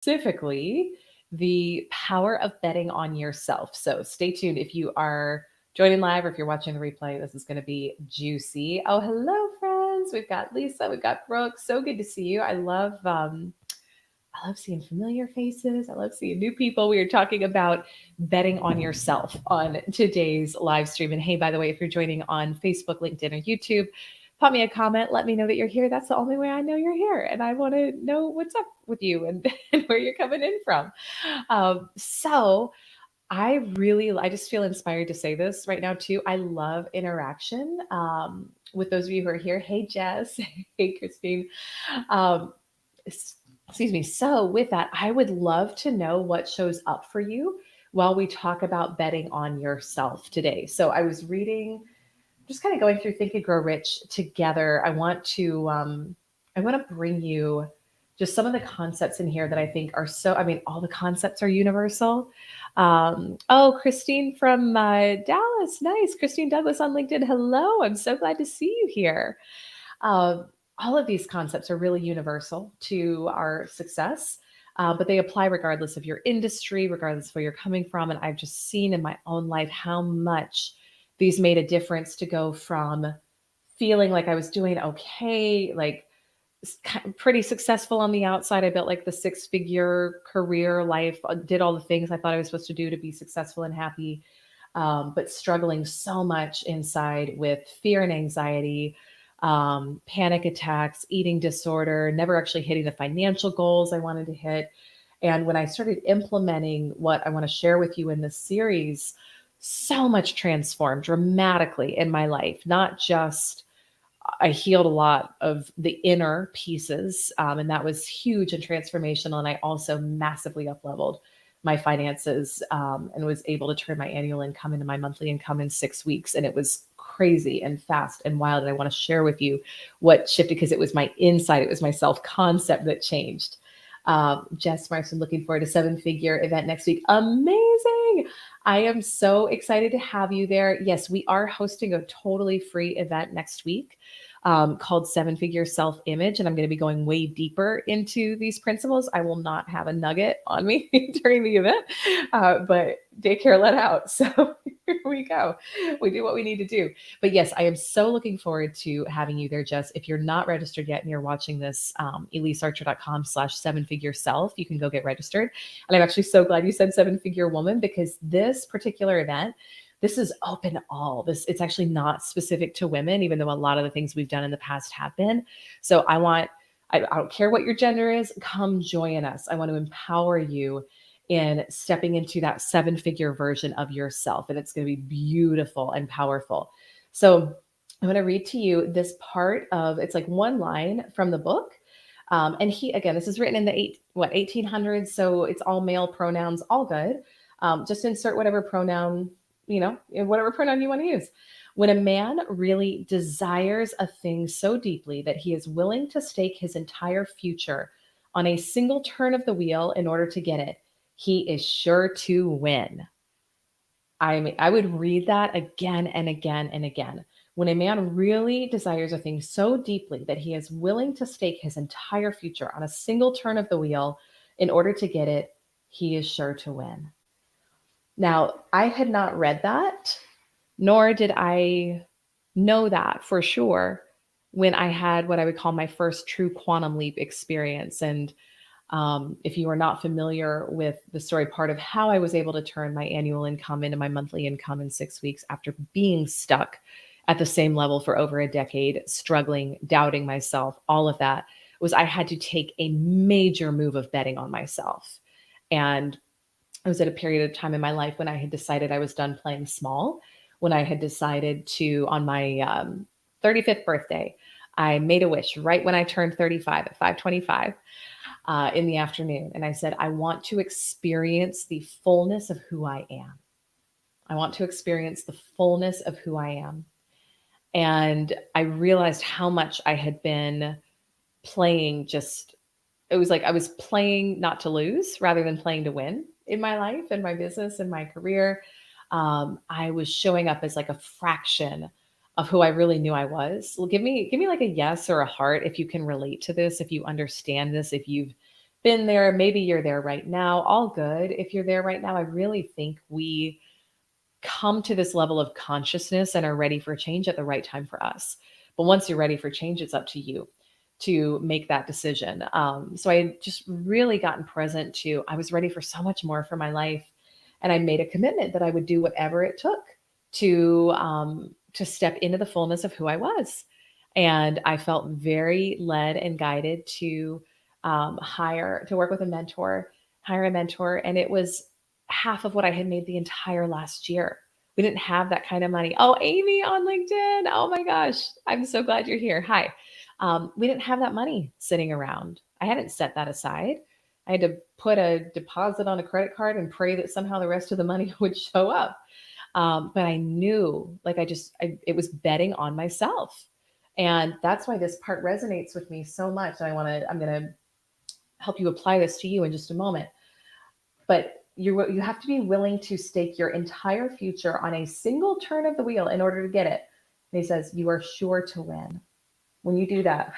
specifically the power of betting on yourself. So stay tuned if you are joining live or if you're watching the replay. This is going to be juicy. Oh, hello, friends. We've got Lisa, we've got Brooke. So good to see you. I love seeing familiar faces. I love seeing new people. We are talking about betting on yourself on today's live stream. And hey, by the way, if you're joining on Facebook, LinkedIn, or YouTube, pop me a comment. Let me know that you're here. That's the only way I know you're here. And I want to know what's up with you and, and where you're coming in from. So I just feel inspired to say this right now too. I love interaction. With those of you who are here, hey Jess, hey Christine, um, excuse me. So, with that, I would love to know what shows up for you while we talk about betting on yourself today. So, I was reading, just kind of going through Think and Grow Rich together. I want to bring you just some of the concepts in here that I think are so. I mean, all the concepts are universal. Oh, Christine from Dallas, nice. Christine Douglas on LinkedIn. Hello, I'm so glad to see you here. Uh, all of these concepts are really universal to our success, but they apply regardless of your industry, regardless of where you're coming from. And I've just seen in my own life how much these made a difference to go from feeling like I was doing okay, like pretty successful on the outside. I built like the six-figure career life, did all the things I thought I was supposed to do to be successful and happy, but struggling so much inside with fear and anxiety, panic attacks, eating disorder, never actually hitting the financial goals I wanted to hit. And when I started implementing what I want to share with you in this series, so much transformed dramatically in my life, not just I healed a lot of the inner pieces, and that was huge and transformational. And I also massively up leveled my finances, and was able to turn my annual income into my monthly income in 6 weeks. And it was crazy and fast and wild. And I want to share with you what shifted because it was my insight, it was my self concept that changed. Jess Marks, I'm looking forward to seven-figure event next week. Amazing. I am so excited to have you there. Yes, we are hosting a totally free event next week, called Seven Figure Self Image. And I'm going to be going way deeper into these principles. I will not have a nugget on me during the event, but daycare let out. So here we go. We do what we need to do. But yes, I am so looking forward to having you there, Jess. If you're not registered yet and you're watching this, elisearcher.com/seven-figure self, you can go get registered. And I'm actually so glad you said seven-figure woman because this particular event, this is open to all. This it's actually not specific to women, even though a lot of the things we've done in the past have been. So I don't care what your gender is, come join us. I want to empower you in stepping into that seven-figure version of yourself. And it's going to be beautiful and powerful. So I'm going to read to you this part of it's like one line from the book. And he again, this is written in the 1800s, so it's all male pronouns, all good. Just insert whatever pronoun whatever pronoun you want to use. When a man really desires a thing so deeply that he is willing to stake his entire future on a single turn of the wheel in order to get it, he is sure to win. I mean, I would read that again and again and again. When a man really desires a thing so deeply that he is willing to stake his entire future on a single turn of the wheel in order to get it, he is sure to win. Now, I had not read that, nor did I know that for sure when I had what I would call my first true quantum leap experience. And if you are not familiar with the story, part of how I was able to turn my annual income into my monthly income in 6 weeks after being stuck at the same level for over a decade, struggling, doubting myself, all of that was I had to take a major move of betting on myself. And I was at a period of time in my life when I had decided I was done playing small, when I had decided to, on my 35th birthday, I made a wish right when I turned 35 at 5:25 in the afternoon. And I said, I want to experience the fullness of who I am. I want to experience the fullness of who I am. And I realized how much I had been playing just, it was like I was playing not to lose rather than playing to win in my life and my business and my career. I was showing up as like a fraction of who I really knew I was. Well, give me like a yes or a heart if you can relate to this, if you understand this, if you've been there, maybe you're there right now, all good. If you're there right now, I really think we come to this level of consciousness and are ready for change at the right time for us. But once you're ready for change, it's up to you to make that decision. So I had just really gotten present to, I was ready for so much more for my life. And I made a commitment that I would do whatever it took to step into the fullness of who I was. And I felt very led and guided to to work with a mentor, hire a mentor. And it was half of what I had made the entire last year. We didn't have that kind of money. Oh, Amy on LinkedIn. Oh my gosh. I'm so glad you're here. Hi. We didn't have that money sitting around. I hadn't set that aside. I had to put a deposit on a credit card and pray that somehow the rest of the money would show up. But I knew, like, it was betting on myself. And that's why this part resonates with me so much. And I'm going to help you apply this to you in just a moment. But you have to be willing to stake your entire future on a single turn of the wheel in order to get it. And he says, you are sure to win. When you do that,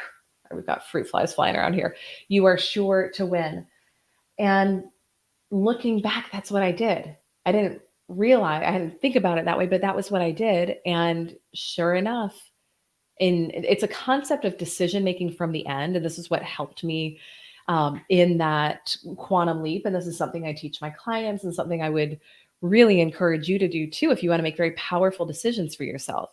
we've got fruit flies flying around here. You are sure to win. And looking back, that's what I did. I didn't think about it that way, but that was what I did. And sure enough, it's a concept of decision making from the end. And this is what helped me in that quantum leap. And this is something I teach my clients and something I would really encourage you to do too, if you want to make very powerful decisions for yourself,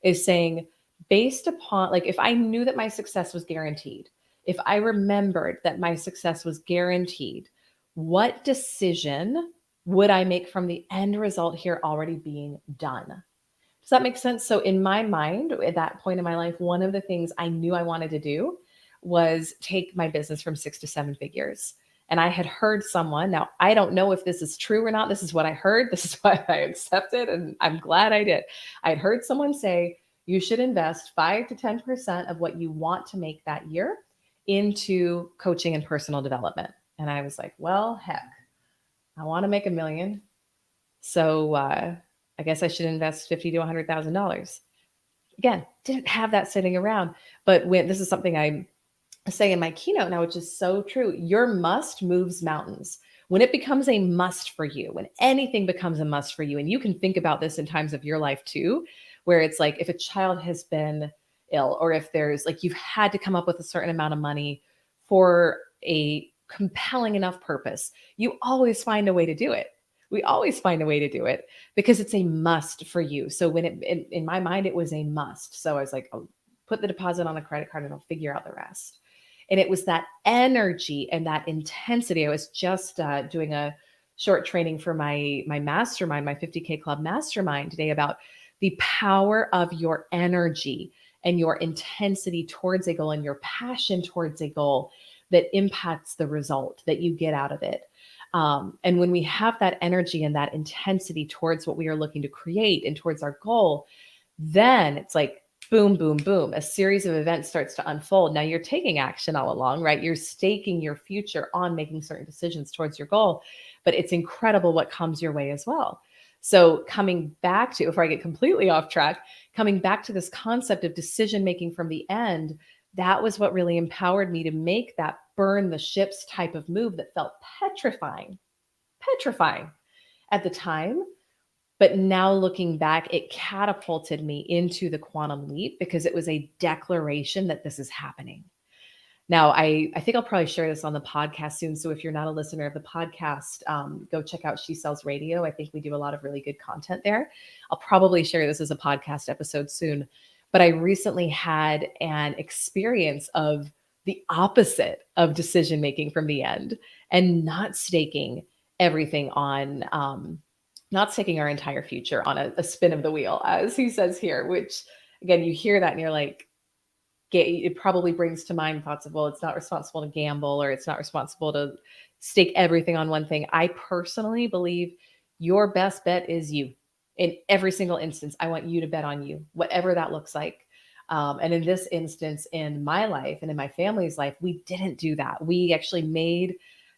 is saying, based upon, like, if I knew that my success was guaranteed, if I remembered that my success was guaranteed, what decision would I make from the end result here already being done? Does that make sense? So in my mind, at that point in my life, one of the things I knew I wanted to do was take my business from 6 to 7 figures. And I had heard someone, now I don't know if this is true or not. This is what I heard. This is why I accepted. And I'm glad I did. I had heard someone say, you should invest 5 to 10% of what you want to make that year into coaching and personal development. And I was like, well, heck, I want to make $1 million. So I guess I should invest $50 to $100,000. Again, didn't have that sitting around. But when this is something I say in my keynote now, which is so true, your must moves mountains. When it becomes a must for you, when anything becomes a must for you, and you can think about this in times of your life too, where it's like if a child has been ill, or if there's like you've had to come up with a certain amount of money for a compelling enough purpose, you always find a way to do it. We always find a way to do it because it's a must for you. So when in my mind, it was a must. So I was like, I'll put the deposit on a credit card and I'll figure out the rest. And it was that energy and that intensity. I was just doing a short training for my mastermind, my 50K Club mastermind today, about the power of your energy and your intensity towards a goal and your passion towards a goal that impacts the result that you get out of it. And when we have that energy and that intensity towards what we are looking to create and towards our goal, then it's like, boom, boom, boom, a series of events starts to unfold. Now you're taking action all along, right? You're staking your future on making certain decisions towards your goal, but it's incredible what comes your way as well. So coming back to, before I get completely off track, coming back to this concept of decision making from the end, that was what really empowered me to make that burn the ships type of move that felt petrifying at the time. But now looking back, it catapulted me into the quantum leap because it was a declaration that this is happening. Now, I think I'll probably share this on the podcast soon. So if you're not a listener of the podcast, go check out She Sells Radio. I think we do a lot of really good content there. I'll probably share this as a podcast episode soon. But I recently had an experience of the opposite of decision making from the end and not staking everything on not staking our entire future on a spin of the wheel, as he says here, which again, you hear that and you're like, it probably brings to mind thoughts of, well, it's not responsible to gamble, or it's not responsible to stake everything on one thing. I personally believe your best bet is you. In every single instance, I want you to bet on you, whatever that looks like. And in this instance, in my life and in my family's life, we didn't do that. We actually made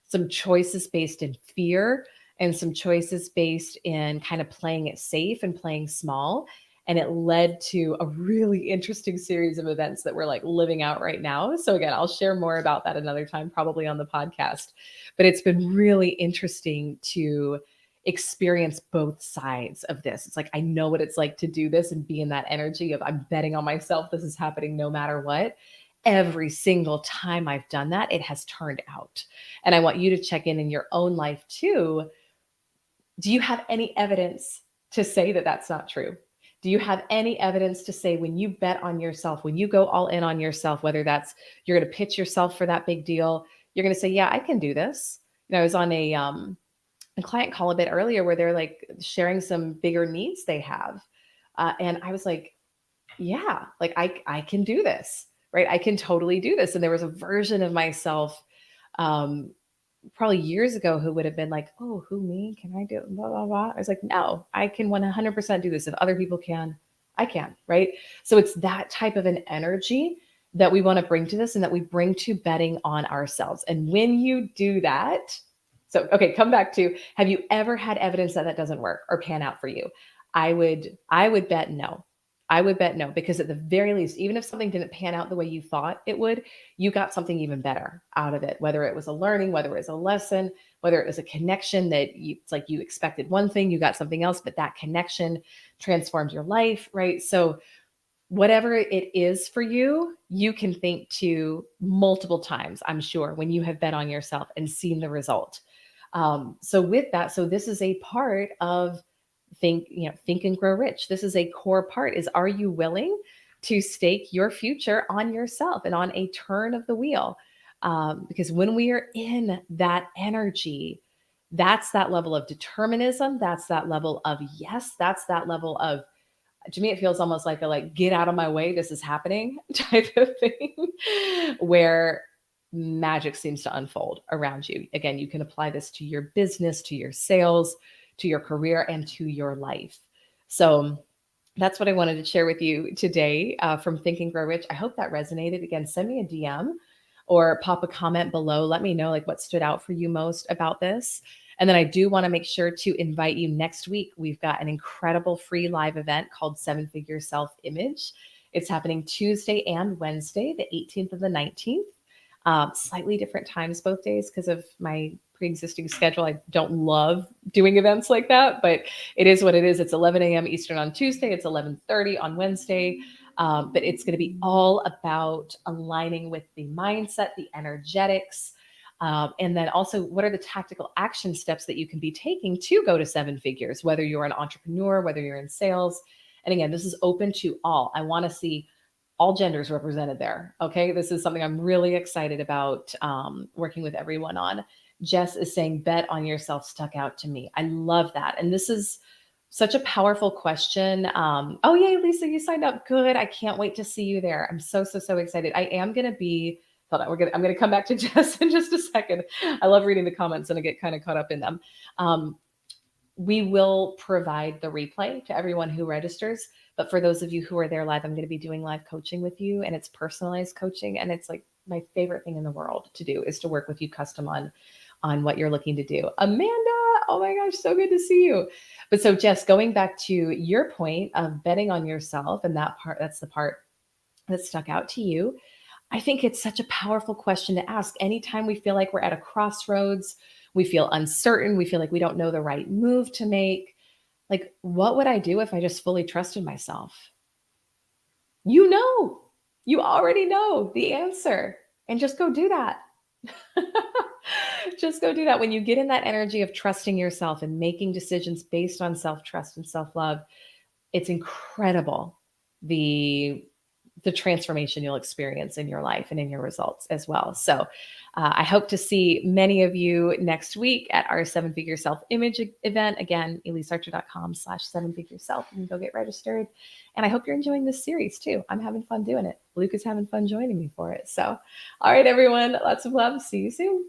some choices based in fear and some choices based in kind of playing it safe and playing small. And it led to a really interesting series of events that we're like living out right now. So again, I'll share more about that another time, probably on the podcast. But it's been really interesting to experience both sides of this. It's like, I know what it's like to do this and be in that energy of I'm betting on myself. This is happening no matter what. Every single time I've done that, it has turned out. And I want you to check in your own life too. Do you have any evidence to say that that's not true? Do you have any evidence to say when you bet on yourself, when you go all in on yourself, whether that's you're going to pitch yourself for that big deal, you're going to say, yeah, I can do this. I was on a client call a bit earlier where they're like sharing some bigger needs they have. And I was like, yeah, like I can do this, right? I can totally do this. And there was a version of myself um, probably years ago who would have been like, oh, who, me? Can I do it? Blah, blah, blah. I was like, no, I can 100% do this. If other people can, I can, right? So it's that type of an energy that we want to bring to this and that we bring to betting on ourselves. And when you do that, so, okay, come back to, have you ever had evidence that that doesn't work or pan out for you? I would bet no. I would bet no, because at the very least, even if something didn't pan out the way you thought it would, you got something even better out of it, whether it was a learning, whether it was a lesson, whether it was a connection that it's like you expected one thing, you got something else, but that connection transformed your life, right? So whatever it is for you, you can think to multiple times, I'm sure, when you have bet on yourself and seen the result. So with that, so this is a part of think and grow rich. This is a core part, is, are you willing to stake your future on yourself and on a turn of the wheel? Because when we are in that energy, that's that level of determinism. That's that level of yes. That's that level of, to me, it feels almost like a like, get out of my way, this is happening type of thing, where magic seems to unfold around you. Again, you can apply this to your business, to your sales, to your career, and to your life. So that's what I wanted to share with you today from Think and Grow Rich. I hope that resonated. Again, send me a DM or pop a comment below. Let me know like what stood out for you most about this. And then I do want to make sure to invite you next week. We've got an incredible free live event called Seven Figure Self Image. It's happening Tuesday and Wednesday, the 18th and the 19th. Slightly different times both days because of my pre-existing schedule. I don't love doing events like that, but it is what it is. It's 11 a.m. Eastern on Tuesday. It's 11:30 on Wednesday. But it's going to be all about aligning with the mindset, the energetics, and then also what are the tactical action steps that you can be taking to go to seven figures, whether you're an entrepreneur, whether you're in sales. And again, this is open to all. I want to see all genders represented there. Okay. This is something I'm really excited about working with everyone on. Jess is saying, bet on yourself stuck out to me. I love that. And this is such a powerful question. Oh, yay, Lisa, you signed up. Good. I can't wait to see you there. I'm so, so, so excited. I am going to be, hold on, I'm going to come back to Jess in just a second. I love reading the comments and I get kind of caught up in them. We will provide the replay to everyone who registers. But for those of you who are there live, I'm going to be doing live coaching with you, and it's personalized coaching. And it's like my favorite thing in the world to do is to work with you custom on what you're looking to do. Amanda, oh my gosh, so good to see you. But so Jess, going back to your point of betting on yourself, and that's the part that stuck out to you. I think it's such a powerful question to ask anytime we feel like we're at a crossroads, we feel uncertain, we feel like we don't know the right move to make. Like, what would I do if I just fully trusted myself? You already know the answer, and just go do that. Just go do that. When you get in that energy of trusting yourself and making decisions based on self-trust and self-love, it's incredible the transformation you'll experience in your life and in your results as well. So I hope to see many of you next week at our Seven Figure Self Image event. Again, EliseArcher.com/sevenfigureself. You can go get registered. And I hope you're enjoying this series too. I'm having fun doing it. Luke is having fun joining me for it. So, all right, everyone, lots of love. See you soon.